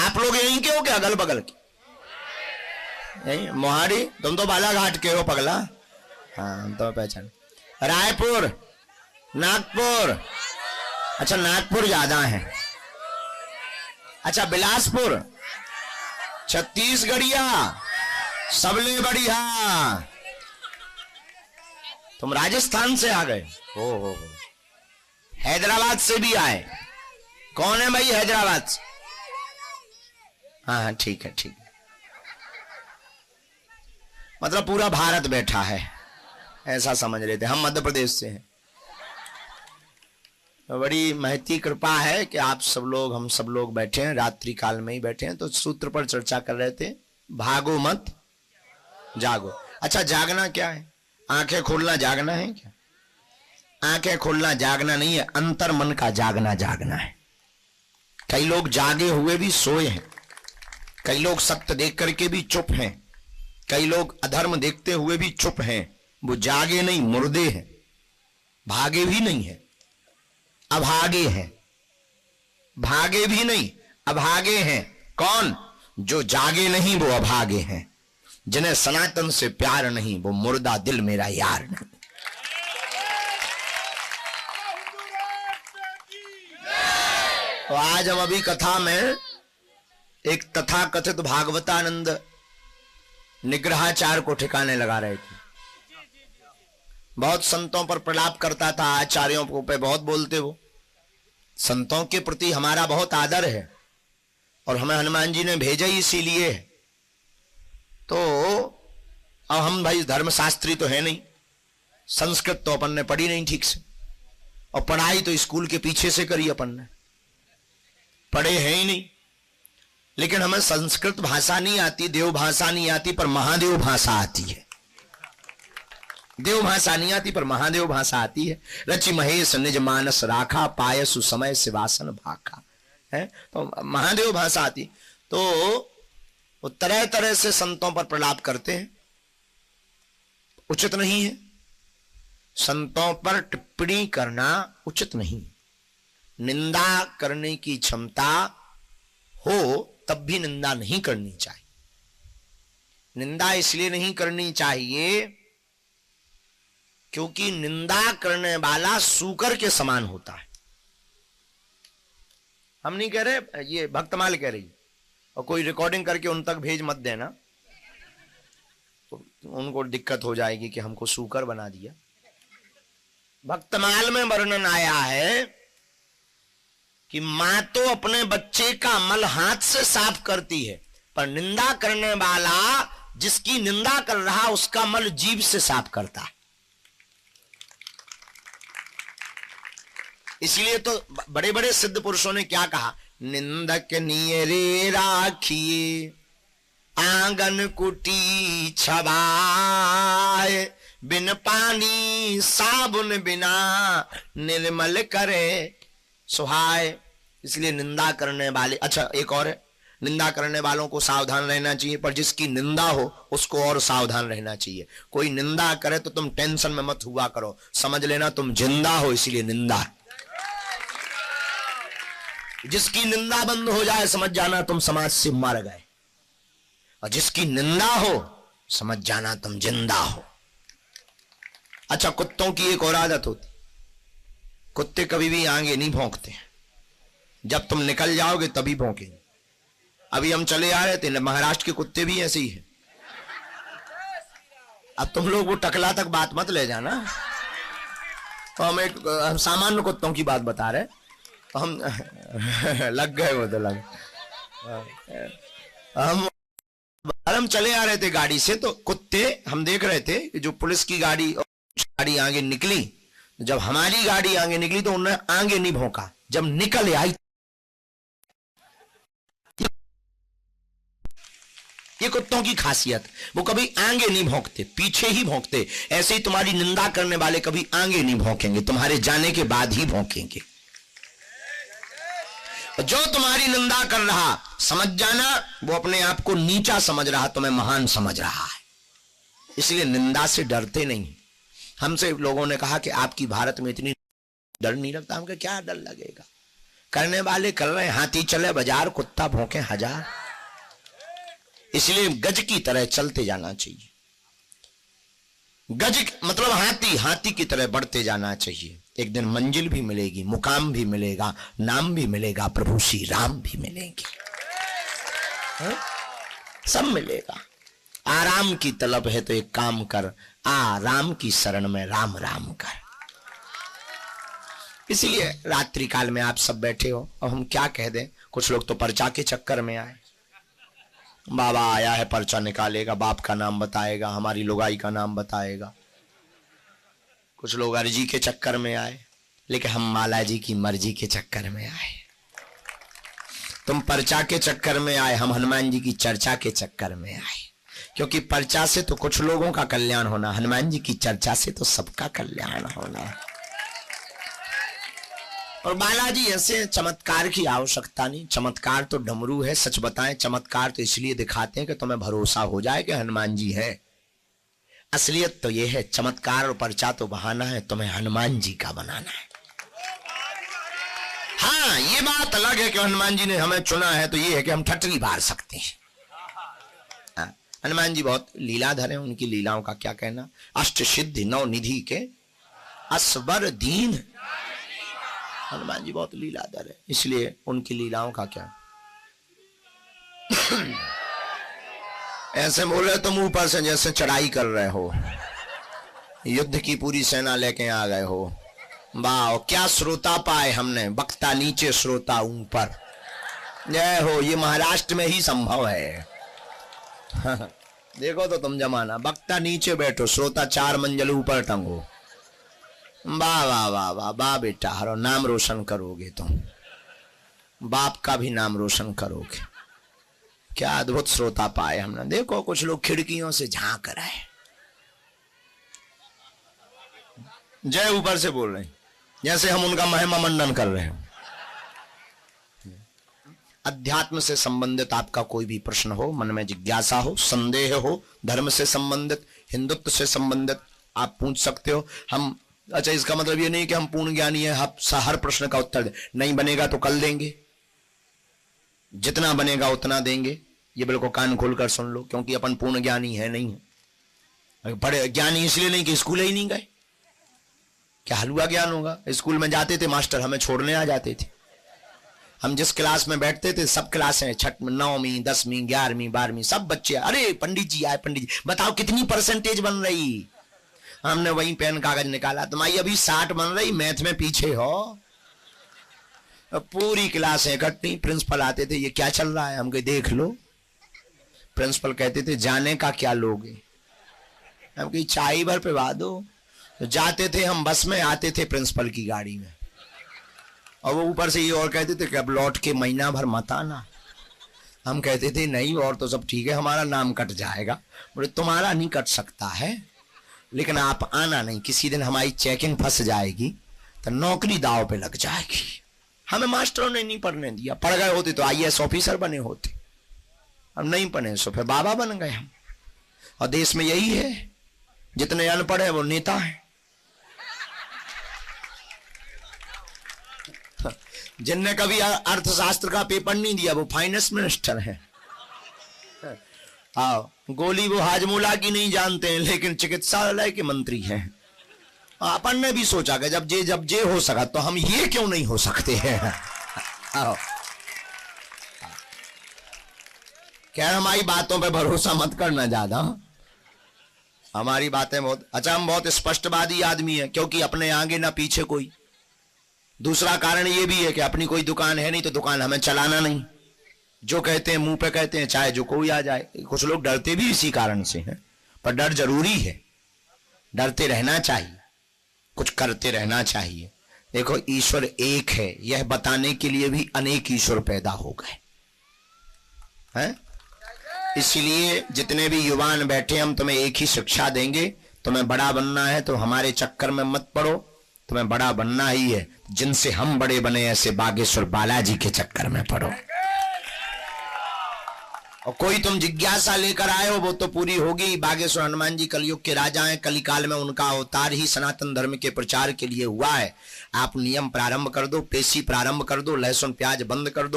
आप लोग यहीं के हो क्या, अगल बगल के? यही मोहाड़ी? तुम तो बालाघाट के हो पगला। हाँ हम तो पहचान। रायपुर, नागपुर, अच्छा नागपुर ज्यादा है। अच्छा बिलासपुर, छत्तीसगढ़िया, सबले बढ़िया। तुम राजस्थान से आ गए हो। हैदराबाद से भी आए। कौन है भाई हैदराबाद से? हाँ हाँ ठीक है ठीक है। मतलब पूरा भारत बैठा है ऐसा समझ रहे थे। हम मध्य प्रदेश से हैं। तो बड़ी महती कृपा है कि आप सब लोग, हम सब लोग बैठे हैं, रात्रि काल में ही बैठे हैं। तो सूत्र पर चर्चा कर रहे थे, भागो मत जागो। अच्छा जागना क्या है? आंखें खोलना जागना है क्या? आंखें खोलना जागना नहीं है, अंतर मन का जागना जागना है। कई लोग जागे हुए भी सोए हैं, कई लोग सत्य देख करके भी चुप हैं, कई लोग अधर्म देखते हुए भी चुप हैं। वो जागे नहीं, मुर्दे हैं। भागे भी नहीं है, अभागे हैं। भागे भी नहीं, अभागे हैं। कौन? जो जागे नहीं वो अभागे हैं। जिन्हें सनातन से प्यार नहीं वो मुर्दा दिल मेरा यार नहीं। तो आज हम अभी कथा में एक तथाकथित भागवतानंद निग्रहाचार को ठिकाने लगा रहे थे। बहुत संतों पर प्रलाप करता था, आचार्यों पे बहुत बोलते। वो संतों के प्रति हमारा बहुत आदर है और हमें हनुमान जी ने भेजा ही इसीलिए है। तो अब हम भाई धर्मशास्त्री तो है नहीं, संस्कृत तो अपन ने पढ़ी नहीं ठीक से, और पढ़ाई तो स्कूल के पीछे से करी अपन ने, पढ़े हैं ही नहीं। लेकिन हमें संस्कृत भाषा नहीं आती, देव भाषा नहीं आती, पर महादेव भाषा आती है। देव भाषा नहीं आती पर महादेव भाषा आती है। रचि महेश निज मानस राखा, पाय सुसमय शिवासन भाखा है। तो महादेव भाषा आती। तो वो तरह तरह से संतों पर प्रलाप करते हैं, उचित नहीं है। संतों पर टिप्पणी करना उचित नहीं। निंदा करने की क्षमता हो तब भी निंदा नहीं करनी चाहिए। निंदा इसलिए नहीं करनी चाहिए क्योंकि निंदा करने वाला सूकर के समान होता है। हम नहीं कह रहे, ये भक्तमाल कह रही, और कोई रिकॉर्डिंग करके उन तक भेज मत देना, तो उनको दिक्कत हो जाएगी कि हमको सूकर बना दिया। भक्तमाल में वर्णन आया है कि मां तो अपने बच्चे का मल हाथ से साफ करती है, पर निंदा करने वाला जिसकी निंदा कर रहा उसका मल जीभ से साफ करता है। इसलिए तो बड़े बड़े सिद्ध पुरुषों ने क्या कहा, निंदक नियरे राखिए आंगन कुटी छबाए, बिन पानी साबुन बिना निर्मल करे सुहाय। इसलिए निंदा करने वाले, अच्छा एक और है, निंदा करने वालों को सावधान रहना चाहिए, पर जिसकी निंदा हो उसको और सावधान रहना चाहिए। कोई निंदा करे तो तुम टेंशन में मत हुआ करो, समझ लेना तुम जिंदा हो, इसीलिए निंदा। जिसकी निंदा बंद हो जाए समझ जाना तुम समाज से मर गए, और जिसकी निंदा हो समझ जाना तुम जिंदा हो। अच्छा कुत्तों की एक और आदत होती, कुत्ते कभी भी आगे नहीं भौंकते, जब तुम निकल जाओगे तभी भौंकेंगे। अभी हम चले आ रहे थे, महाराष्ट्र के कुत्ते भी ऐसे ही है। अब तुम लोग वो टकला तक बात मत ले जाना, तो हम सामान्य कुत्तों की बात बता रहे, तो हम लग गए, वो तो लग। हम चले आ रहे थे गाड़ी से, तो कुत्ते हम देख रहे थे कि जो पुलिस की गाड़ी आगे निकली, जब हमारी गाड़ी आगे निकली तो उन्होंने आगे नहीं भौंका, जब निकल आई। ये कुत्तों की खासियत, वो कभी आगे नहीं भौंकते, पीछे ही भौंकते। ऐसे ही तुम्हारी निंदा करने वाले कभी आगे नहीं भौंकेंगे, तुम्हारे जाने के बाद ही भौंकेंगे। जो तुम्हारी निंदा कर रहा समझ जाना वो अपने आप को नीचा समझ रहा, तुम्हें महान समझ रहा है। इसलिए निंदा से डरते नहीं। हमसे लोगों ने कहा कि आपकी भारत में इतनी डर नहीं लगता। हमको क्या डर लगेगा, करने वाले कर रहे हैं, हाथी चले बाजार कुत्ता भौंके हजार। इसलिए गज की तरह चलते जाना चाहिए। गज मतलब हाथी, हाथी की तरह बढ़ते जाना चाहिए। एक दिन मंजिल भी मिलेगी, मुकाम भी मिलेगा, नाम भी मिलेगा, प्रभु श्री राम भी मिलेंगे, सब मिलेगा। आराम की तलब है तो एक काम कर, आराम की शरण में राम राम कर। इसलिए रात्रि काल में आप सब बैठे हो, अब हम क्या कह दें। कुछ लोग तो पर्चा के चक्कर में आए, बाबा आया है पर्चा निकालेगा, बाप का नाम बताएगा, हमारी लुगाई का नाम बताएगा। कुछ लोग अर्जी के चक्कर में आए, लेकिन हम माला जी की मर्जी के चक्कर में आए। तुम पर्चा के चक्कर में आए, हम हनुमान जी की चर्चा के चक्कर में आए। क्योंकि पर्चा से तो कुछ लोगों का कल्याण होना, हनुमान जी की चर्चा से तो सबका कल्याण होना। और बालाजी ऐसे चमत्कार की आवश्यकता नहीं, चमत्कार तो डमरू है। सच बताएं, चमत्कार तो इसलिए दिखाते हैं कि तुम्हें भरोसा हो जाए कि हनुमान जी है। असलियत तो यह है, चमत्कार और पर्चा तो बहाना है, तुम्हें हनुमान जी का बनाना है। हाँ, ये बात अलग है कि हनुमान जी ने हमें चुना है, तो ये है कि हम ठटरी मार सकते हैं। हनुमान जी बहुत लीलाधर हैं, उनकी लीलाओं का क्या कहना। अष्ट सिद्धि नौ निधि के असवर दीन, हनुमान जी बहुत लीलाधर है, इसलिए उनकी लीलाओं का क्या। ऐसे बोल रहे तुम ऊपर से जैसे चढ़ाई कर रहे हो, युद्ध की पूरी सेना लेके आ गए हो। वाह, क्या श्रोता पाए हमने, वक्ता नीचे श्रोता ऊपर। जय हो, ये महाराष्ट्र में ही संभव है। देखो तो तुम जमाना, वक्ता नीचे बैठो, श्रोता 4 मंजिल ऊपर टंगो। वाह वाह वाह वाह वाह बेटा, हरो नाम रोशन करोगे तुम, बाप का भी नाम रोशन करोगे। क्या अद्भुत श्रोता पाए हमने। देखो कुछ लोग खिड़कियों से झांक रहे हैं, जय ऊपर से बोल रहे हैं, जैसे हम उनका महिमा मंडन कर रहे हैं। अध्यात्म से संबंधित आपका कोई भी प्रश्न हो, मन में जिज्ञासा हो, संदेह हो, धर्म से संबंधित, हिंदुत्व से संबंधित, आप पूछ सकते हो। हम अच्छा, इसका मतलब ये नहीं कि हम पूर्ण ज्ञानी है, हर प्रश्न का उत्तर दे। नहीं बनेगा तो कल देंगे, जितना बनेगा उतना देंगे। ये बिल्कुल कान खोलकर सुन लो, क्योंकि अपन पूर्ण ज्ञानी है नहीं है। बड़े ज्ञानी इसलिए नहीं कि स्कूल ही नहीं गए। क्या हलवा ज्ञान होगा। स्कूल में जाते थे मास्टर, हमें छोड़ने आ जाते थे। हम जिस क्लास में बैठते थे, सब क्लासें 6वीं 9वीं 10वीं 11वीं 12वीं सब बच्चे, अरे पंडित जी आए, पंडित जी बताओ कितनी परसेंटेज बन रही। हमने वही पेन कागज निकाला, तुम्हारी अभी 60 बन रही, मैथ में पीछे हो। पूरी क्लासें इकट्ठी, प्रिंसिपल आते थे, ये क्या चल रहा है। हम कहे देख लो। प्रिंसिपल कहते थे जाने का क्या लोगे। हम कही चाय भर पिवा दो। तो जाते थे हम बस में, आते थे प्रिंसिपल की गाड़ी में, और वो ऊपर से ये और कहते थे कि अब लौट के महीना भर मत आना। हम कहते थे नहीं, और तो सब ठीक है, हमारा नाम कट जाएगा। बोले तुम्हारा नहीं कट सकता है, लेकिन आप आना नहीं, किसी दिन हमारी चेकिंग फंस जाएगी तो नौकरी दाव पे लग जाएगी। हमें मास्टरों ने नहीं पढ़ने दिया, पढ़ गए होते तो IAS ऑफिसर बने होते। हम नहीं पढ़े सो फिर बाबा बन गए हम। और देश में यही है, जितने अनपढ़ है वो नेता है, जिनने कभी अर्थशास्त्र का पेपर नहीं दिया वो फाइनेंस मिनिस्टर है। आओ, गोली वो हाजमोला की नहीं जानते हैं, लेकिन चिकित्सालय के मंत्री हैं। अपन ने भी सोचा कि जब जे हो सका तो हम ये क्यों नहीं हो सकते हैं। आओ, क्या हमारी बातों पे भरोसा मत करना ज्यादा। हमारी बातें बहुत अच्छा, हम बहुत स्पष्टवादी आदमी है, क्योंकि अपने आगे ना पीछे कोई। दूसरा कारण ये भी है कि अपनी कोई दुकान है नहीं, तो दुकान हमें चलाना नहीं। जो कहते हैं मुंह पे कहते हैं, चाहे जो कोई आ जाए। कुछ लोग डरते भी इसी कारण से हैं, पर डर जरूरी है, डरते रहना चाहिए, कुछ करते रहना चाहिए। देखो ईश्वर एक है, यह बताने के लिए भी अनेक ईश्वर पैदा हो गए हैं। इसलिए जितने भी युवान बैठे, हम तुम्हें एक ही शिक्षा देंगे, तुम्हें बड़ा बनना है तो हमारे चक्कर में मत पड़ो, तुम्हें बड़ा बनना ही है, जिनसे हम बड़े बने ऐसे बागेश्वर बालाजी के चक्कर में पड़ो। और कोई तुम जिज्ञासा लेकर आए हो वो तो पूरी होगी। बागेश्वर हनुमान जी कलयुग के राजा हैं, कलिकाल में उनका अवतार ही सनातन धर्म के प्रचार के लिए हुआ है। आप नियम प्रारंभ कर दो, पेशी प्रारंभ कर दो, लहसुन प्याज बंद कर दो।